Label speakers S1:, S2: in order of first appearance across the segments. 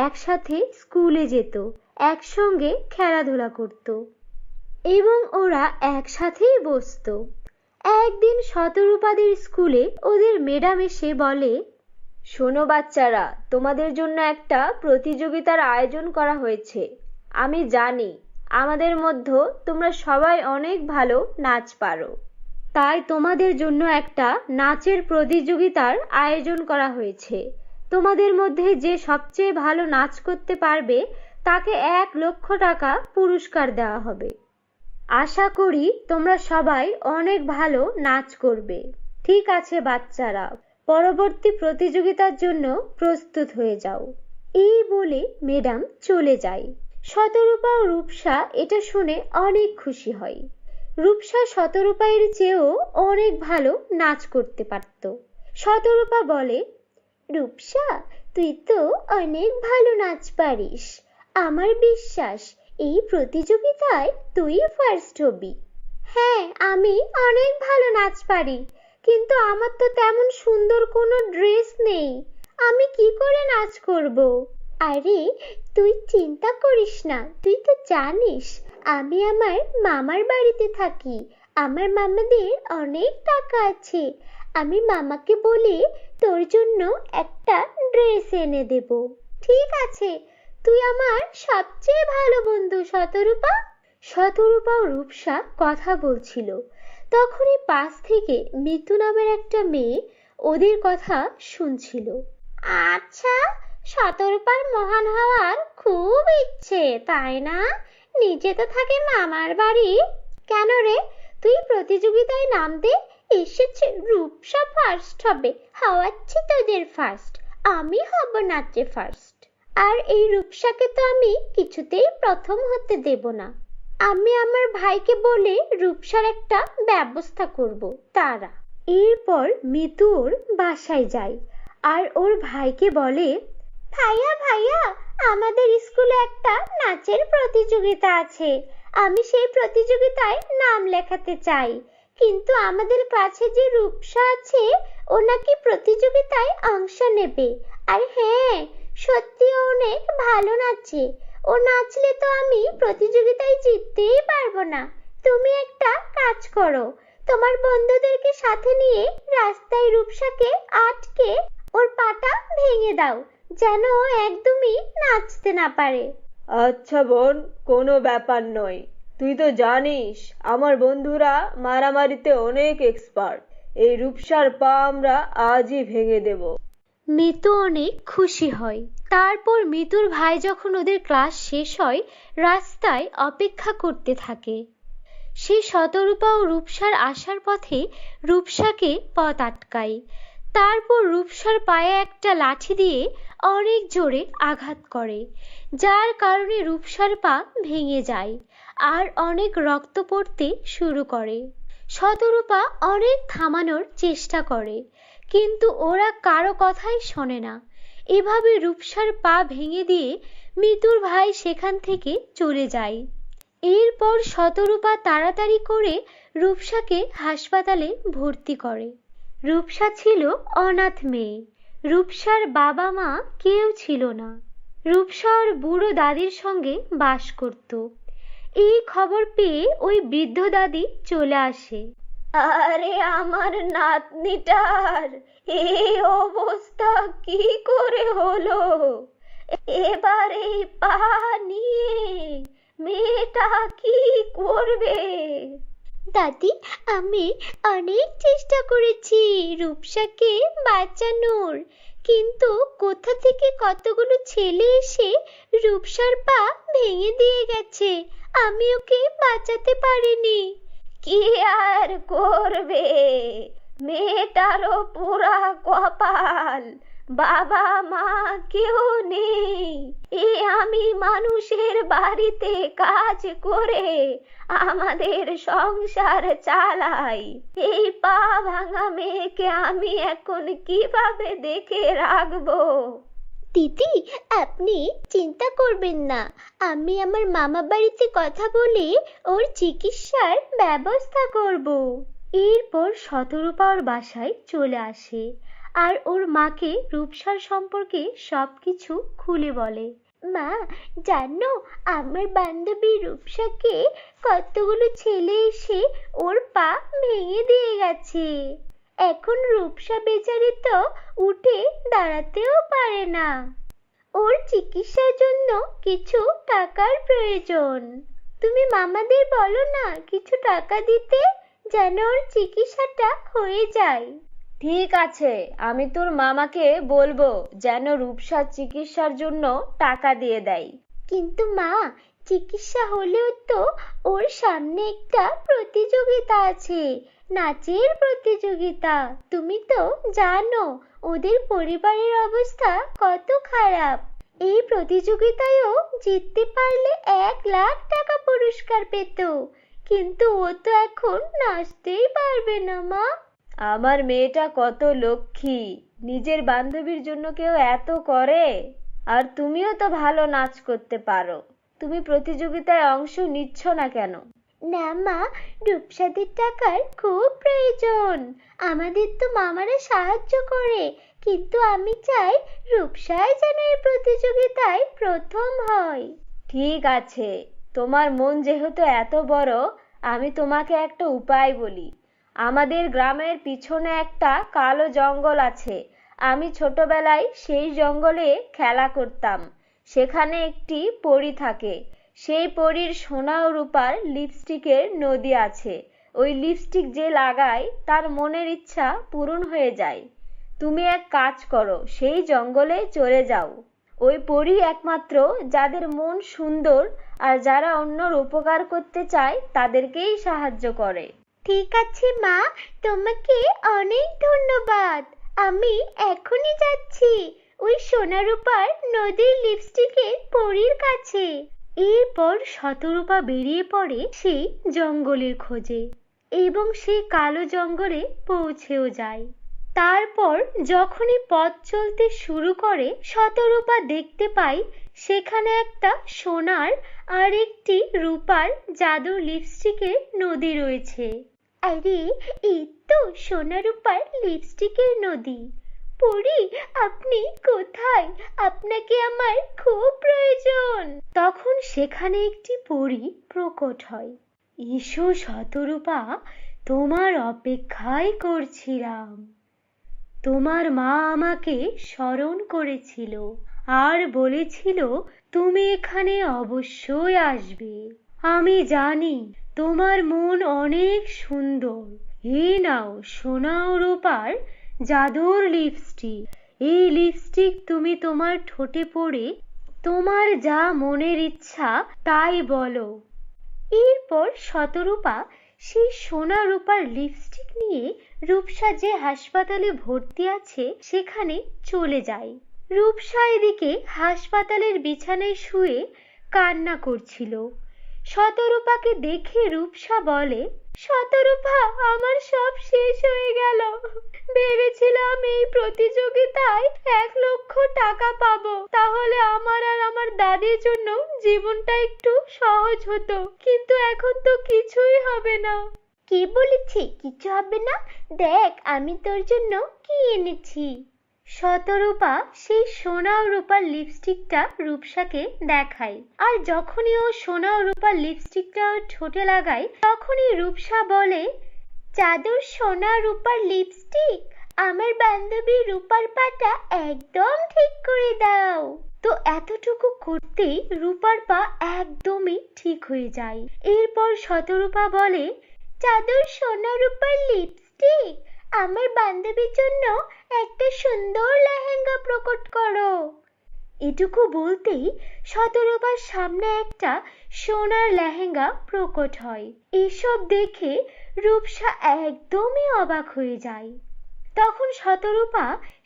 S1: একসাথে স্কুলে যেত, একসঙ্গে খেলাধুলা করত এবং ওরা একসাথেই বসতো। একদিন শতরূপাদের স্কুলে ওদের ম্যাডাম এসে বলে, শোনো বাচ্চারা, তোমাদের জন্য একটা প্রতিযোগিতার আয়োজন করা হয়েছে। আমি জানি আমাদের মধ্যে তোমরা সবাই অনেক ভালো নাচ পারো, তাই তোমাদের জন্য একটা নাচের প্রতিযোগিতার আয়োজন করা হয়েছে। তোমাদের মধ্যে যে সবচেয়ে ভালো নাচ করতে পারবে তাকে 1,00,000 টাকা পুরস্কার দেওয়া হবে। আশা করি তোমরা সবাই অনেক ভালো নাচ করবে। ঠিক আছে বাচ্চারা, পরবর্তী প্রতিযোগিতার জন্য প্রস্তুত হয়ে যাও। এই বলে ম্যাডাম চলে যায়। শতরূপা ও রূপসা এটা শুনে অনেক খুশি হয়। রূপসা শতরূপার চেয়েও অনেক ভালো নাচ করতে পারত। শতরূপা বলে, রূপসা, তুই তো অনেক ভালো নাচ পারিস। আমার বিশ্বাস এই প্রতিযোগিতায় তুই ফার্স্ট হবি। হ্যাঁ, আমি অনেক ভালো নাচ পারি, কিন্তু আমার তো তেমন সুন্দর কোনো ড্রেস নেই। আমি কি করে নাচ করব? আরে তুই চিন্তা করিস না, তুই তো জানিস আমি আমার মামার বাড়িতে থাকি। আমার মামাদের অনেক টাকা আছে। আমি মামাকে বলে তোর জন্য একটা ড্রেস এনে দেব। ঠিক আছে, তুই আমার সবচেয়ে ভালো বন্ধু শতরূপা। শতরূপা ও রূপসা কথা বলছিল, তখনই পাশ থেকে মিতু নামের একটা মেয়ে ওদের কথা শুনছিল। আচ্ছা, শতরূপার মহান হওয়ার খুব ইচ্ছে, তাই না? নিজে তো থাকে মামার বাড়ি। কেন রে, তুই প্রতিযোগিতায় নাম দে। এসেছে রূপসা ফার্স্ট হবে, হওয়াচ্ছি তোদের ফার্স্ট। আমি হব নাচে ফার্স্ট। আর এই রূপসাকে তো আমি কিছুতেই প্রথম হতে দেব না। আমি আমার ভাইকে বলে রূপসার একটা ব্যবস্থা করব। তারা এরপর মিতু ওর বাসায় যায় আর ওর ভাইকে বলে, ভাইয়া ভাইয়া, আমাদের স্কুলে একটা নাচের প্রতিযোগিতা আছে। আমি সেই প্রতিযোগিতায় নাম লেখাতে চাই, কিন্তু আমাদের ক্লাসে যে রূপসা আছে ও নাকি প্রতিযোগিতায় অংশ নেবে। আর হ্যাঁ, সত্যি অনেক ভালো নাচে। ও নাচলে তো আমি প্রতিযোগিতায় জিততেই পারবো না। তুমি একটা কাজ করো, তোমার বন্ধুদেরকে সাথে নিয়ে রাস্তায় রূপসাকে আটকে ওর পাটা ভেঙে দাও, যেন ও একদমই নাচতে না পারে।
S2: আচ্ছা বোন, কোনো ব্যাপার নয়। তুই তো জানিস আমার বন্ধুরা মারামারিতে অনেক এক্সপার্ট। এই রূপসার পা আমরা আজই ভেঙে দেব।
S1: মিতু অনেক খুশি হয়। তারপর মিতুর ভাই যখন ওদের ক্লাস শেষ হয়, রাস্তায় অপেক্ষা করতে থাকে। সে শতরূপা ও রূপসার আসার পথে রূপসাকে পথ আটকায়। তারপর রূপসার পায়ে একটা লাঠি দিয়ে অনেক জোরে আঘাত করে, যার কারণে রূপসার পা ভেঙে যায় আর অনেক রক্ত পড়তে শুরু করে। শতরূপা অনেক থামানোর চেষ্টা করে, কিন্তু ওরা কারো কথাই শোনে না। এভাবে রূপসার পা ভেঙে দিয়ে মিতুর ভাই সেখান থেকে চলে যায়। এরপর শতরূপা তাড়াতাড়ি করে রূপসাকে হাসপাতালে ভর্তি করে। রূপসা ছিল অনাথ মেয়ে। রূপসার বাবা মা কেউ ছিল না। রূপসা ওর বুড়ো দাদির সঙ্গে বাস করত। এই খবর পেয়ে ওই বৃদ্ধ দাদি চলে আসে।
S2: আরে আমার নাতনিটার এই অবস্থা কি করে হলো? এবার এই পা নিয়ে মেয়েটা কি করবে?
S1: দাদি, আমি অনেক চেষ্টা করেছি রূপসাকে বাঁচানোর, কিন্তু কোথা থেকে কতগুলো ছেলে এসে রূপসার পা ভেঙে দিয়ে গেছে। আমি ওকে বাঁচাতে পারিনি।
S2: কি আর করবে, মেয়েটারও পুরা কপাল। বাবা মা কেউ নেই। আমি মানুষের বাড়িতে কাজ করে আমাদের সংসার চালাই। এই পা ভাঙা মেয়েকে আমি এখন কিভাবে দেখে রাখবো?
S1: দিদি, আপনি চিন্তা করবেন না, আমি আমার মামা বাড়িতে কথা বলে ওর চিকিৎসার ব্যবস্থা করব। এরপর শতরূপা ওর বাসায় চলে আসে আর ওর মাকে রূপসার সম্পর্কে সবকিছু খুলে বলে। মা জানো, আমার বান্ধবী রূপসাকে কতগুলো ছেলে এসে ওর পা ভেঙে দিয়ে গেছে। এখন রূপসা বেচারি তো উঠে দাঁড়াতেও পারে না। ওর চিকিৎসার জন্য কিছু টাকার প্রয়োজন। তুমি মামাদের বলো না কিছু টাকা দিতে, যেন ওর চিকিৎসাটা হয়ে যায়।
S2: ঠিক আছে, আমি তোর মামাকে বলবো যেন রূপসার চিকিৎসার জন্য টাকা দিয়ে দেয়।
S1: কিন্তু মা, চিকিৎসা হলেও তো ওর সামনে একটা প্রতিযোগিতা আছে, নাচের প্রতিযোগিতা। তুমি তো জানো ওদের পরিবারের অবস্থা কত খারাপ। এই প্রতিযোগিতায়ও জিততে পারলে 1,00,000 টাকা পুরস্কার পেত। কিন্তু ও তো এখন নাচতেই পারবে না মা।
S2: আমার মেয়েটা কত লক্ষ্মী, নিজের বান্ধবীর জন্য কেউ এত করে। আর তুমিও তো ভালো নাচ করতে পারো, তুমি প্রতিযোগিতায় অংশ নিচ্ছ না কেন?
S1: না মা, রূপসাদের টাকার খুব প্রয়োজন। আমাদের তো মামারা সাহায্য করে, কিন্তু আমি চাই রূপসাই যেন এই প্রতিযোগিতায় প্রথম হয়।
S2: ঠিক আছে, তোমার মন যেহেতু এত বড়, আমি তোমাকে একটা উপায় বলি। আমাদের গ্রামের পিছনে একটা কালো জঙ্গল আছে। আমি ছোটবেলায় সেই জঙ্গলে খেলা করতাম। সেখানে একটি পরী থাকে। সেই পরীর সোনা ও রূপার লিপস্টিকের নদী আছে। ওই লিপস্টিক যে লাগায় তার মনের ইচ্ছা পূরণ হয়ে যায়। তুমি এক কাজ করো, সেই জঙ্গলে চলে যাও। ওই পরী একমাত্র যাদের মন সুন্দর আর যারা অন্যর উপকার করতে চায় তাদেরকেই সাহায্য করে।
S1: ঠিক আছে মা, তোমাকে অনেক ধন্যবাদ। আমি এখনই যাচ্ছি ওই সোনা রূপার নদীর লিপস্টিকের পরীর কাছে। এরপর শতরূপা বেরিয়ে পড়ে সেই জঙ্গলের খোঁজে এবং সেই কালো জঙ্গলে পৌঁছেও যায়। তারপর যখনই পথ চলতে শুরু করে, শতরূপা দেখতে পায় সেখানে একটা সোনার আর একটি রূপার জাদুর লিপস্টিকের নদী রয়েছে। আরে, এই তো সোনা রূপার লিপস্টিকের নদী। পরী, আপনি কোথায়? আপনাকে আমার খুব প্রয়োজন। তখন সেখানে একটি পরী প্রকট হয়। এসো শতরূপা, তোমার অপেক্ষাই করছিলাম। তোমার মা আমাকে স্মরণ করেছিল আর বলেছিল তুমি এখানে অবশ্যই আসবে। আমি জানি তোমার মন অনেক সুন্দর। এই নাও সোনা ও রূপার জাদুর লিপস্টিক। এই লিপস্টিক তুমি তোমার ঠোঁটে পরে তোমার যা মনের ইচ্ছা তাই বলো। এরপর শতরূপা সেই সোনা রূপার লিপস্টিক নিয়ে রূপসা যে হাসপাতালে ভর্তি আছে সেখানে চলে যায়। রূপসা এদিকে হাসপাতালের বিছানায় শুয়ে কান্না করছিল। শতরূপাকে দেখে রূপসা বলে, শতরূপা, আমার সব শেষ হয়ে গেল। ভেবেছিলাম এই প্রতিযোগিতায় 1,00,000 টাকা পাবো, তাহলে আমার আর আমার দাদির জন্য জীবনটা একটু সহজ হতো, কিন্তু এখন তো কিছুই হবে না। কে বলেছে কিছু হবে না? দেখ আমি তোর জন্য কি এনেছি। শতরূপা সেই সোনা ও রূপার লিপস্টিকটা রূপসাকে দেখায়, আর যখনই ও সোনা ও রূপার লিপস্টিকটা ঠোঁটে লাগায় তখনই রূপসা বলে, জাদুর সোনা রূপার লিপস্টিক, আমার বান্ধবী রূপার পাটা একদম ঠিক করে দাও। তো এতটুকু করতেই রূপার পা একদমই ঠিক হয়ে যায়। এরপর শতরূপা বলে, জাদুর সোনা রূপার লিপস্টিক, আমার বান্ধবীর জন্য একটা সুন্দর লেহেঙ্গা প্রকট করো। এটুকু বলতেই শতরূপার সামনে একটা সোনার লেহেঙ্গা প্রকট হয়। এসব দেখে রূপসা একদমই অবাক হয়ে যায়। তখন শতরূপা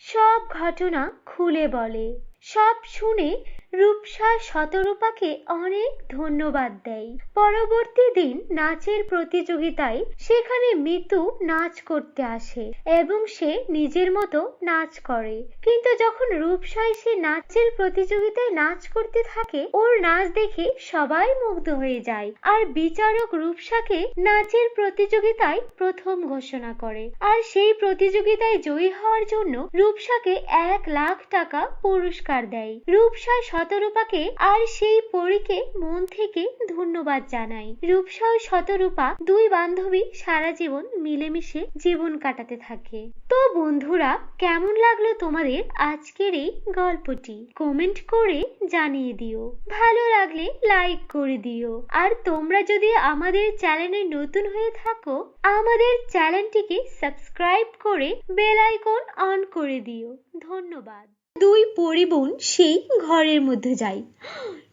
S1: সব ঘটনা খুলে বলে। সব শুনে রূপসা শতরূপাকে অনেক ধন্যবাদ দেয়। পরবর্তী দিন নাচের প্রতিযোগিতায় সেখানে মিতু নাচ করতে আসে এবং সে নিজের মতো নাচ করে। কিন্তু যখন রূপসা এসে নাচের প্রতিযোগিতায় নাচ করতে থাকে, ওর নাচ দেখে সবাই মুগ্ধ হয়ে যায় আর বিচারক রূপসাকে নাচের প্রতিযোগিতায় প্রথম ঘোষণা করে। আর সেই প্রতিযোগিতায় জয়ী হওয়ার জন্য রূপসাকে 1 লাখ টাকা পুরস্কার দেয়। রূপসা শতরূপাকে আর সেই পরীকে মন থেকে ধন্যবাদ জানায়। রূপসা ও শতরূপা দুই বান্ধবী সারা জীবন মিলেমিশে জীবন কাটাতে থাকে। তো বন্ধুরা, কেমন লাগলো তোমাদের আজকের এই গল্পটি? কমেন্ট করে জানিয়ে দিও। ভালো লাগলে লাইক করে দিও। আর তোমরা যদি আমাদের চ্যানেলে নতুন হয়ে থাকো, আমাদের চ্যানেলটিকে সাবস্ক্রাইব করে বেল আইকন অন করে দিও। ধন্যবাদ। দুই পরিবোন সেই ঘরের মধ্যে যায়,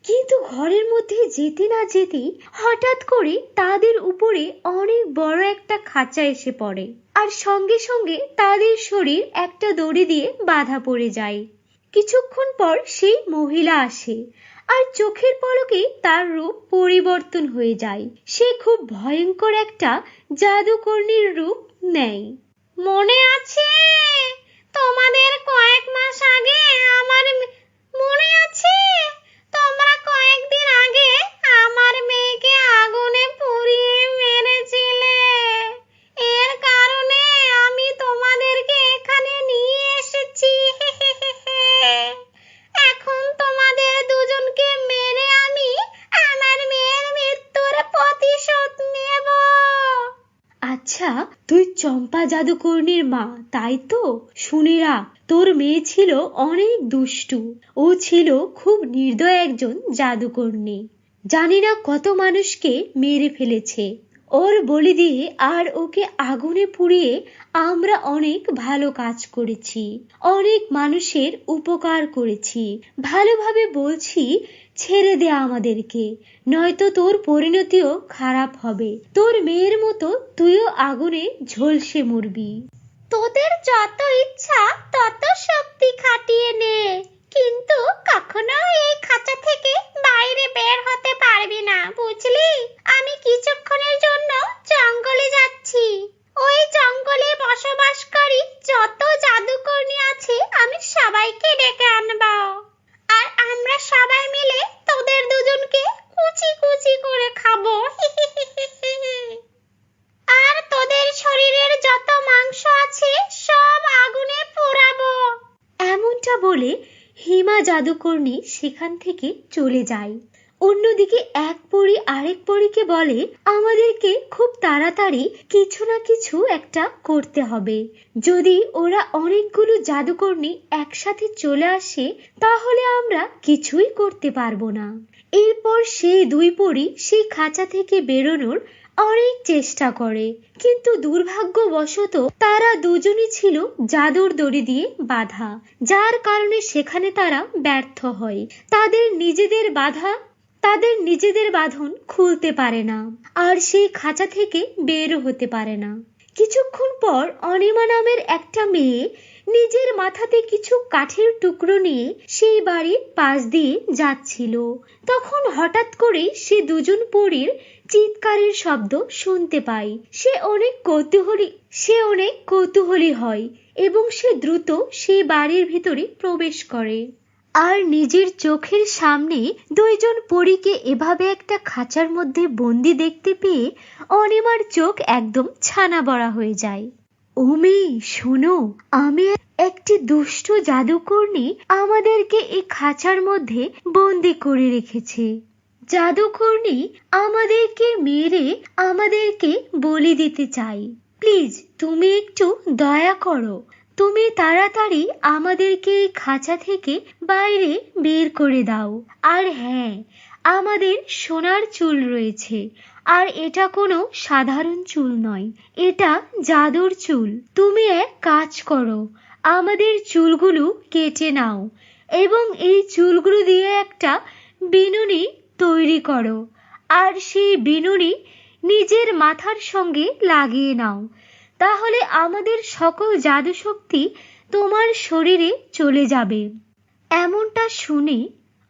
S1: কিন্তু ঘরের মধ্যে যেতে না যেতেই হঠাৎ করে তাদের উপরে অনেক বড় একটা খাঁচা এসে পড়ে আর সঙ্গে সঙ্গে তাদের শরীর একটা দড়ি দিয়ে বাঁধা পড়ে যায়। কিছুক্ষণ পর সেই মহিলা আসে আর চোখের পলকে তার রূপ পরিবর্তন হয়ে যায়। সে খুব ভয়ঙ্কর একটা জাদুকর্ণীর রূপ নেয়। মনে আছে তোমাদের কয়েক মাস আগে আমার মনে আছে তোমরা কয়েকদিন আগে আমার মেয়েকে আগুনে পুড়িয়ে মেরেছিলে। এর কারণে আমি তোমাদেরকে এখানে নিয়ে এসেছি। এখন তোমাদের দুজনকে মেরে আমি আমার মেয়ের মৃত্যুর প্রতিশোধ নেব। আচ্ছা, তুই চম্পা জাদুকর্ণীর মা, তাই তো? শুনে রাখ, তোর মেয়ে ছিল অনেক দুষ্টু। ও ছিল খুব নির্দয় একজন জাদুকর্ণী। জানি না কত মানুষকে মেরে ফেলেছে ওর বলি দিয়ে, আর ওকে আগুনে পুড়িয়ে আমরা অনেক ভালো কাজ করেছি, অনেক মানুষের উপকার করেছি। ভালোভাবে বলছি, ছেড়ে দে আমাদেরকে, নয়তো তোর পরিণতিও খারাপ হবে। তোর মেয়ের মতো তুইও আগুনে ঝলসে মরবি। তোদের যত ইচ্ছা তত শক্তি খাটিয়ে নে, কিন্তু কখনো এই খাঁচা থেকে বাইরে বের হতে পারবি না, বুঝলি? আমি কিছুক্ষণের জন্য জঙ্গলে যাচ্ছি। ওই জঙ্গলে বসবাসকারী যত জাদুকর্ণী আছে আমি সবাইকে ডেকে আনবো, আর আমরা সবাই মিলে তোদের দুজনকে কুচি কুচি করে খাবো। আর তোদের শরীরের যত মাংস আছে সব আগুনে পোড়াবো। এমনটা বলে হিমা জাদুকর্ণী সেখান থেকে চলে যায়। অন্যদিকে এক পরী আরেক পরীকে বলে, আমাদেরকে খুব তাড়াতাড়ি কিছু না কিছু একটা করতে হবে। যদি ওরা অনেকগুলো জাদুকর্ণী একসাথে চলে আসে তাহলে আমরা কিছুই করতে পারবো না। এরপর সেই দুই পরী সেই খাঁচা থেকে বেরোনোর অনেক চেষ্টা করে, কিন্তু দুর্ভাগ্যবশত তারা দুজনই ছিল জাদুর দড়ি দিয়ে বাঁধা, যার কারণে সেখানে তারা ব্যর্থ হয়। তাদের নিজেদের বাঁধন খুলতে পারে না আর সেই খাঁচা থেকে বেরও হতে পারে না। কিছুক্ষণ পর অনিমা নামের একটা মেয়ে নিজের মাথাতে কিছু কাঠের টুকরো নিয়ে সেই বাড়ির পাশ দিয়ে যাচ্ছিল। তখন হঠাৎ করে সে দুজন পরীর চিৎকারের শব্দ শুনতে পায়। সে অনেক কৌতূহলী হয় এবং সে দ্রুত সেই বাড়ির ভিতরে প্রবেশ করে। আর নিজের চোখের সামনে দুইজন পরীকে এভাবে একটা খাঁচার মধ্যে বন্দি দেখতে পেয়ে অনিমার চোখ একদম ছানা বড়া হয়ে যায়। ও মেয়ে, শোনো, আমি একটি দুষ্ট জাদুকর্ণী আমাদেরকে এই খাঁচার মধ্যে বন্দি করে রেখেছে। জাদুকর্ণী আমাদেরকে মেরে আমাদেরকে বলি দিতে চাই। প্লিজ তুমি একটু দয়া করো, তুমি তাড়াতাড়ি আমাদেরকে এই খাঁচা থেকে বাইরে বের করে দাও। আর হ্যাঁ, আমাদের সোনার চুল রয়েছে, আর এটা কোনো সাধারণ চুল নয়, এটা জাদুর চুল। তুমি এক কাজ করো, আমাদের চুলগুলো কেটে নাও এবং এই চুলগুলো দিয়ে একটা বিনুনি তৈরি করো, আর সেই বিনুনি নিজের মাথার সঙ্গে লাগিয়ে নাও। তাহলে আমাদের সকল জাদু শক্তি তোমার শরীরে চলে যাবে। এমনটা শুনে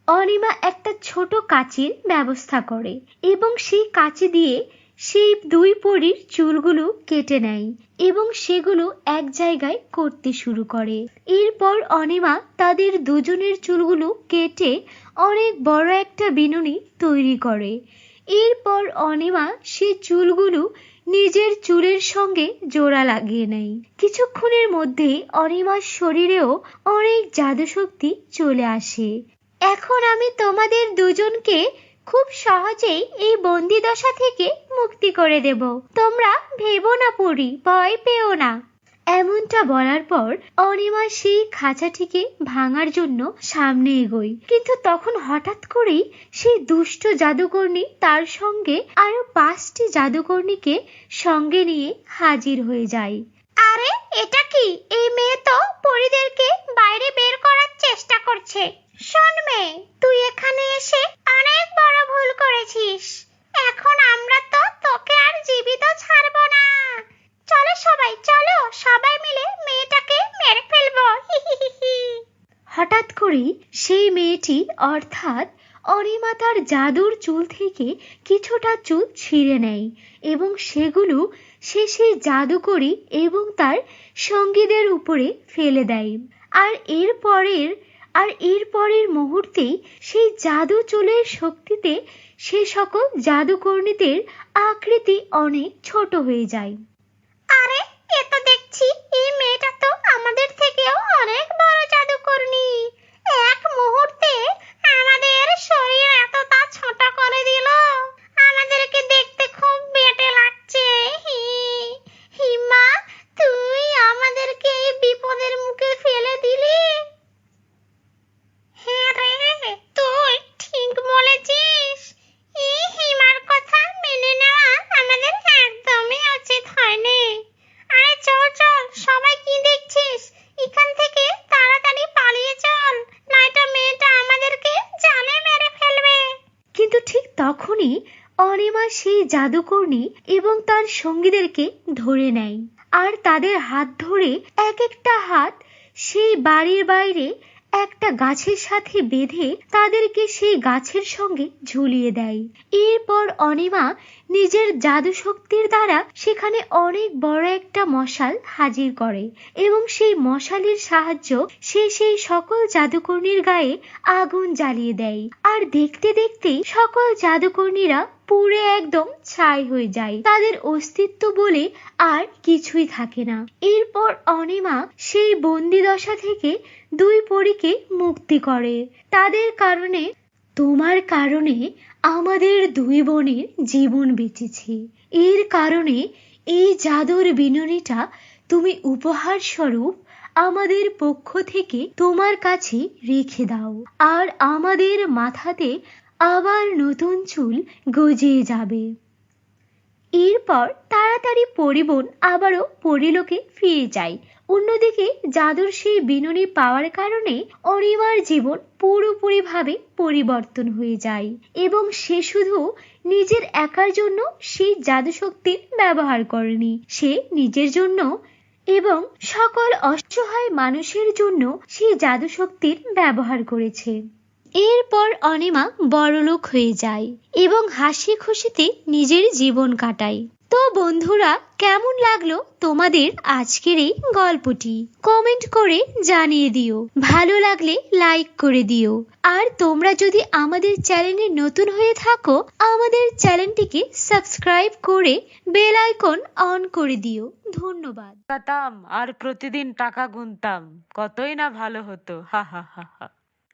S1: অনিমা একটা ছোট কাঁচির ব্যবস্থা করে এবং সেই কাঁচি দিয়ে সেই দুই পরীর চুলগুলো কেটে নেয় এবং সেগুলো এক জায়গায় করতে শুরু করে। এরপর অনিমা তাদের দুজনের চুলগুলো কেটে অনেক বড় একটা বিনুনি তৈরি করে। এরপর অনিমা সেই চুলগুলো নিজের চুলের সঙ্গে জোড়া লাগিয়ে নেয়। কিছুক্ষণের মধ্যেই অনিমার শরীরেও অনেক জাদুশক্তি চলে আসে। এখন আমি তোমাদের দুজনকে খুব সহজেই এই বন্দি দশা থেকে মুক্তি করে দেব। তোমরা ভেবো না পড়ি, ভয় পেও না। এমনটা বলার পর অনিমা সেই খাঁচাটিকে ভাঙার জন্য সামনে এগোয়, কিন্তু তখন হঠাৎ করেই সেই দুষ্ট জাদুকর্ণী তার সঙ্গে আরো 5টি জাদুকর্ণীকে সঙ্গে নিয়ে হাজির হয়ে যায়। আরে এটা কি? এই মেয়ে তো পরীদেরকে বাইরে বের করার চেষ্টা করছে। শোন মেয়ে, তুই এখানে এসে অনেক বড় ভুল করেছিস। এখন আমরা তো তোকে আর জীবিত ছাড়বো না। চলো সবাই, চলো সবাই মিলে মেয়েটাকে মেরে ফেলবো। হঠাৎ করেই সেই মেয়েটি অর্থাৎ অনিমা তার জাদুর চুল থেকে কিছুটা চুল ছিঁড়ে নেয় এবং সেগুলো সে সেই জাদুকরী এবং তার সঙ্গীদের উপরে ফেলে দেয়। আর এরপরের মুহূর্তেই সেই জাদু চুলের শক্তিতে সে সকল জাদুকর্ণীদের আকৃতি অনেক ছোট হয়ে যায়। আরে এ তো দেখছি এই মেয়েটা তো আমাদের থেকেও অনেক বড় জাদুকর্ণী। এক মুহূর্তে আমাদের শরীর এতটা ছোট করে দিল। আমাদেরকে দেখতে খুব বেটে লাগছে। হিমা, তুই আমাদেরকে এই বিপদের মুখে ফেলে দিলি। হ্যাঁ রে, তুই ঠিক বলেছিস। এই হিমার কথা মেনে নেওয়া আমাদের একদমই উচিত হয়নি। আরে চল চল, সবাই কি দেখছিস? এখান থেকে তাড়াতাড়ি পালিয়ে চল, নয়তো মেয়েটা আমাদেরকে জালে মেরে ফেলবে। কিন্তু ঠিক তখনই অনিমা সেই জাদুকর্ণী এবং তার সঙ্গীদেরকে ধরে নেয় আর তাদের হাত ধরে এক একটা হাত সেই বাড়ির বাইরে একটা গাছের সাথে বেঁধে তাদেরকে সেই গাছের সঙ্গে ঝুলিয়ে দেয়। এরপর অনিমা নিজের জাদু শক্তির দ্বারা সেখানে অনেক বড় একটা মশাল হাজির করে এবং সেই মশালের সাহায্য সে সেই সকল জাদুকর্ণীর গায়ে আগুন জ্বালিয়ে দেয়। আর দেখতে দেখতেই সকল জাদুকর্ণীরা পুড়ে একদম ছাই হয়ে যায়, তাদের অস্তিত্ব বলে আর কিছুই থাকে না। এরপর অনিমা সেই বন্দি দশা থেকে দুই পরীকে মুক্তি করে। তাদের কারণে, তোমার কারণে আমাদের দুই বোনের জীবন বেঁচেছে। এর কারণে এই জাদুর বিনুনিটা তুমি উপহার স্বরূপ আমাদের পক্ষ থেকে তোমার কাছে রেখে দাও, আর আমাদের মাথাতে আবার নতুন চুল গজিয়ে যাবে। এরপর তাড়াতাড়ি পরিবন আবারও পরিলোকে ফিরে যায়। অন্যদিকে জাদুর সেই বিনুনি পাওয়ার কারণে অনিমার জীবন পুরোপুরিভাবে পরিবর্তন হয়ে যায় এবং সে শুধু নিজের একার জন্য সেই জাদু শক্তির ব্যবহার করেনি, সে নিজের জন্য এবং সকল অসহায় মানুষের জন্য সেই জাদু শক্তির ব্যবহার করেছে। এরপর অনিমা বড়লোক হয়ে যায় এবং হাসি খুশিতে নিজের জীবন কাটায়। তো বন্ধুরা, কেমন লাগলো তোমাদের আজকের এই গল্পটি? কমেন্ট করে জানিয়ে দিও। ভালো লাগলে লাইক করে দিও। আর তোমরা যদি আমাদের চ্যানেলে নতুন হয়ে থাকো, আমাদের চ্যানেলটিকে সাবস্ক্রাইব করে বেল আইকন অন করে দিও। ধন্যবাদ।
S3: আর প্রতিদিন টাকা গুনতাম, কতই না ভালো হতো। হা হা হা হা।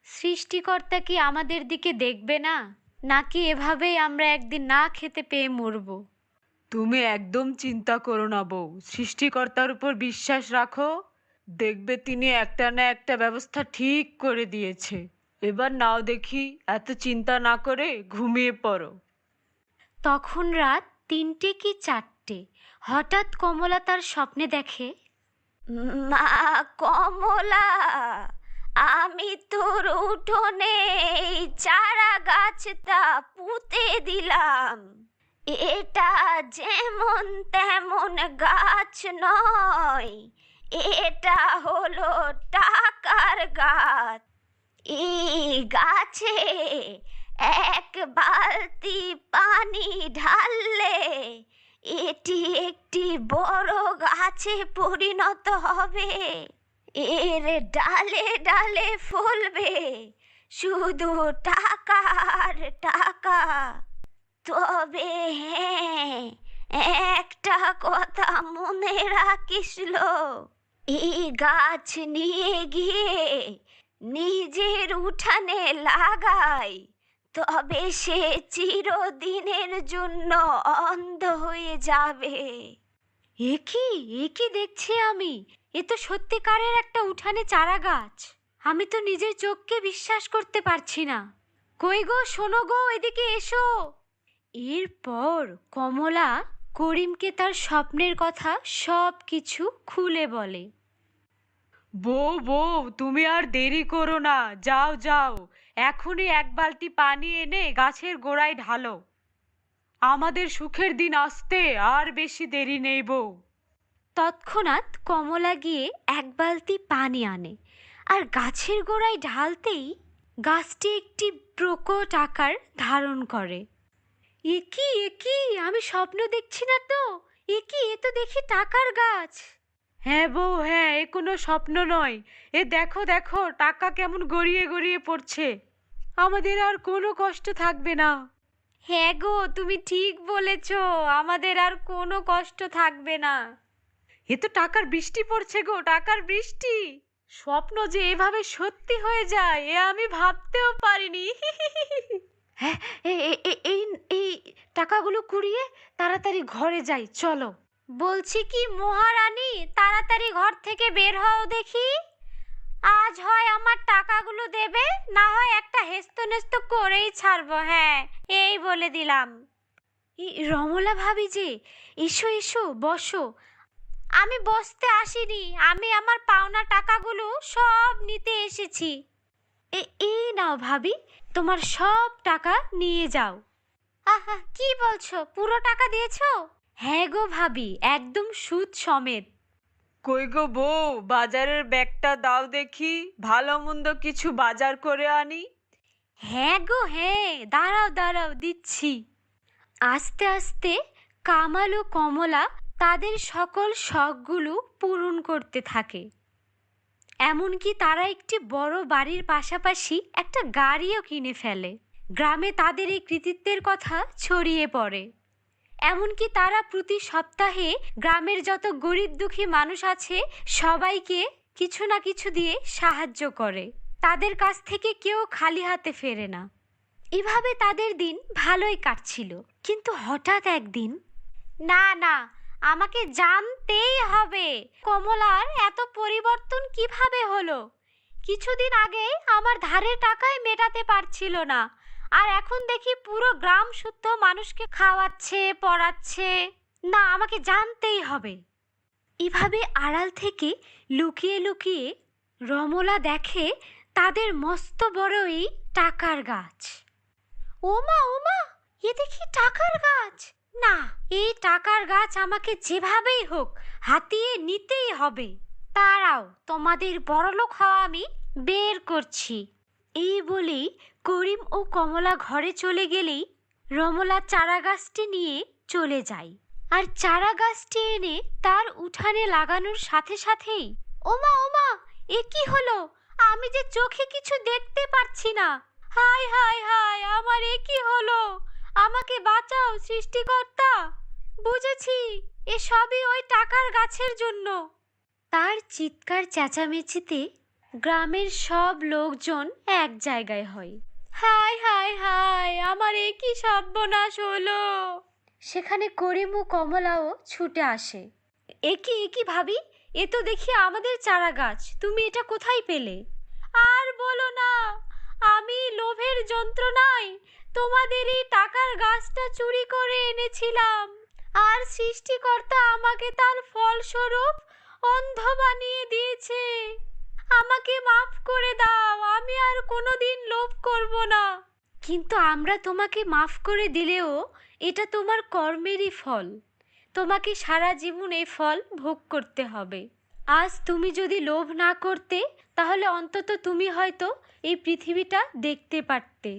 S2: সৃষ্টিকর্তা কি আমাদের দিকে দেখবে না, নাকি এভাবেই আমরা একদিন না খেতে পেয়ে মরবো?
S3: তুমি একদম চিন্তা করো না বউ, সৃষ্টিকর্তার উপর বিশ্বাস রাখো, দেখবে তিনি একটা না একটা ব্যবস্থা ঠিক করে দিয়েছে। এবার নাও দেখি, এত চিন্তা না করে ঘুমিয়ে পড়ো।
S2: তখন রাত 3টে কি 4টে। হঠাৎ কমলা তার স্বপ্নে দেখে, মা কমলা, আমি তোর উঠোনে এই চারা গাছটা পুঁতে দিলাম। এটা যেমন তেমন গাছ নয়, এটা হলো টাকার গাছ। এই গাছে এক বালতি পানি ঢাললে এটি একটি বড় গাছে পরিণত হবে। এর ডালে ডালে ফলবে শুধু টাকা আর টাকা। তবে হ্যাঁ, একটা কথা মনে রাখিস লো, এই গাছ নিয়ে গিয়ে নিজের উঠানে লাগাই, তবে সে চিরদিনের জন্য অন্ধ হয়ে যাবে। এ কি দেখছি আমি? এ তো সত্যিকারের একটা উঠানে চারা গাছ। আমি তো নিজের চোখকে বিশ্বাস করতে পারছি না। কই গো, শোনো গো, এদিকে এসো। এরপর কমলা করিমকে তার স্বপ্নের কথা সব কিছু খুলে বলে।
S3: বউ বউ, তুমি আর দেরি করো না, যাও যাও, এখনই এক বালতি পানি এনে গাছের গোড়ায় ঢালো। আমাদের সুখের দিন আসতে আর বেশি দেরি নেই বউ।
S2: তৎক্ষণাৎ কমলা গিয়ে এক বালতি পানি আনে, আর গাছের গোড়ায় ঢালতেই গাছটি একটি প্রকট আকার ধারণ করে। এ কি, আমি স্বপ্ন দেখছি না তো? এ তো দেখি টাকার গাছ।
S3: হ্যাঁ বউ, হ্যাঁ, এ কোনো স্বপ্ন নয়। এ দেখো দেখো, টাকা কেমন গড়িয়ে গড়িয়ে পড়ছে। আমাদের আর কোনো কষ্ট থাকবে না।
S2: হ্যাঁ গো, তুমি ঠিক বলেছ, আমাদের আর কোনো কষ্ট থাকবে না।
S3: এ তো টাকার বৃষ্টি পড়ছে গো, টাকার বৃষ্টি। স্বপ্ন যে এভাবে সত্যি হয়ে যায়, এ আমি ভাবতেও পারিনি।
S2: হ্যাঁ, এই টাকাগুলো কুড়িয়ে তাড়াতাড়ি ঘরে যাই, চলো। বলছি কি মহারানী, তাড়াতাড়ি ঘর থেকে বের হও দেখি। আজ হয় আমার টাকাগুলো দেবে, না হয় একটা হেস্তনেস্ত করেই ছাড়বো। হ্যাঁ, এই বলে দিলাম। রমলা ভাবি যে, এসো এসো, বসো। আমি বসতে আসিনি, আমি আমার পাওনা টাকাগুলো সব নিতে এসেছি। এই নাও ভাবি, তোমার সব টাকা নিয়ে যাও। আহা, কি বলছো, পুরো টাকা দিয়েছো? হ্যাঁ গো ভাবি, একদম সুদ সমেত।
S3: কই গো বউ, বাজারের ব্যাগটা দাও দেখি, ভালো মন্দ কিছু বাজার করে আনি।
S2: হ্যাঁ গো হ্যাঁ, দাঁড়াও দাঁড়াও, দিচ্ছি। আস্তে আস্তে কামাল ও কমলা তাদের সকল শখগুলো পূরণ করতে থাকে। এমনকি তারা একটি বড় বাড়ির পাশাপাশি একটা গাড়িও কিনে ফেলে। গ্রামে তাদের এই কৃতিত্বের কথা ছড়িয়ে পড়ে। এমনকি তারা প্রতি সপ্তাহে গ্রামের যত গরিব দুঃখী মানুষ আছে সবাইকে কিছু না কিছু দিয়ে সাহায্য করে। তাদের কাছ থেকে কেউ খালি হাতে ফেরে না। এভাবে তাদের দিন ভালোই কাটছিল, কিন্তু হঠাৎ একদিন, না, আমাকে জানতেই হবে কমলার এত পরিবর্তন কিভাবে হলো। কিছুদিন আগে আমার ধারের টাকায় মেটাতে পারছিল না, আর এখন দেখি পুরো গ্রাম শুদ্ধ মানুষকে খাওয়াচ্ছে, পড়াচ্ছে। না, আমাকে জানতেই হবে। এভাবে আড়াল থেকে লুকিয়ে লুকিয়ে রমলা দেখে তাদের মস্ত বড় এই টাকার গাছ। ওমা, এ দেখি টাকার গাছ। না, এই টাকার গাছ আমাকে যেভাবেই হোক হাতিয়ে নিতেই হবে। দাঁড়াও, তোমাদের বড়লোক হওয়া আমি বের করছি। এই বলেই করিম ও কমলা ঘরে চলে গেলেই রমলা চারা গাছটি নিয়ে চলে যায়। আর চারা গাছটি এনে তার উঠানে লাগানোর সাথে সাথেই, ওমা, এ কি হলো? আমি যে চোখে কিছু দেখতে পাচ্ছি না। হায় হায় হায়, আমার এ কি হলো? আমাকে বাঁচাও সৃষ্টিকর্তা। বুঝেছি, এ সবই ওই টাকার গাছের জন্য। তার চিৎকার চেঁচামেচিতে গ্রামের সব লোকজন এক জায়গায় হয়। হায় হায় হায়, আমার এ কি সর্বনাশ হলো! সেখানে করিম ও কমলাও ছুটে আসে। এ কি ভাবি, এ তো দেখি আমাদের চারা গাছ, তুমি এটা কোথায় পেলে? আর বলো না, আমি লোভের যন্ত্রণায় তোমাদের এই টাকার গাছটা চুরি করে এনেছিলাম, আর সৃষ্টিকর্তা আমাকে তার ফলস্বরূপ অন্ধ বানিয়ে দিয়েছে। আমাকে মাফ করে দাও, আমি আর কোনোদিন লোভ করব না। কিন্তু আমরা তোমাকে মাফ করে দিলেও এটা তোমার কর্মেরই ফল। তোমাকে সারা জীবন এই ফল ভোগ করতে হবে।
S1: আজ তুমি যদি লোভ না করতে তাহলে অন্তত তুমি হয়তো এই পৃথিবীটা দেখতে পারতে।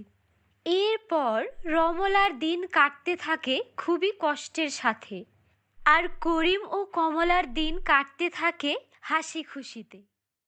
S1: এরপর রমলার দিন কাটতে থাকে খুবই কষ্টের সাথে, আর করিম ও কমলার দিন কাটতে থাকে হাসি খুশিতে।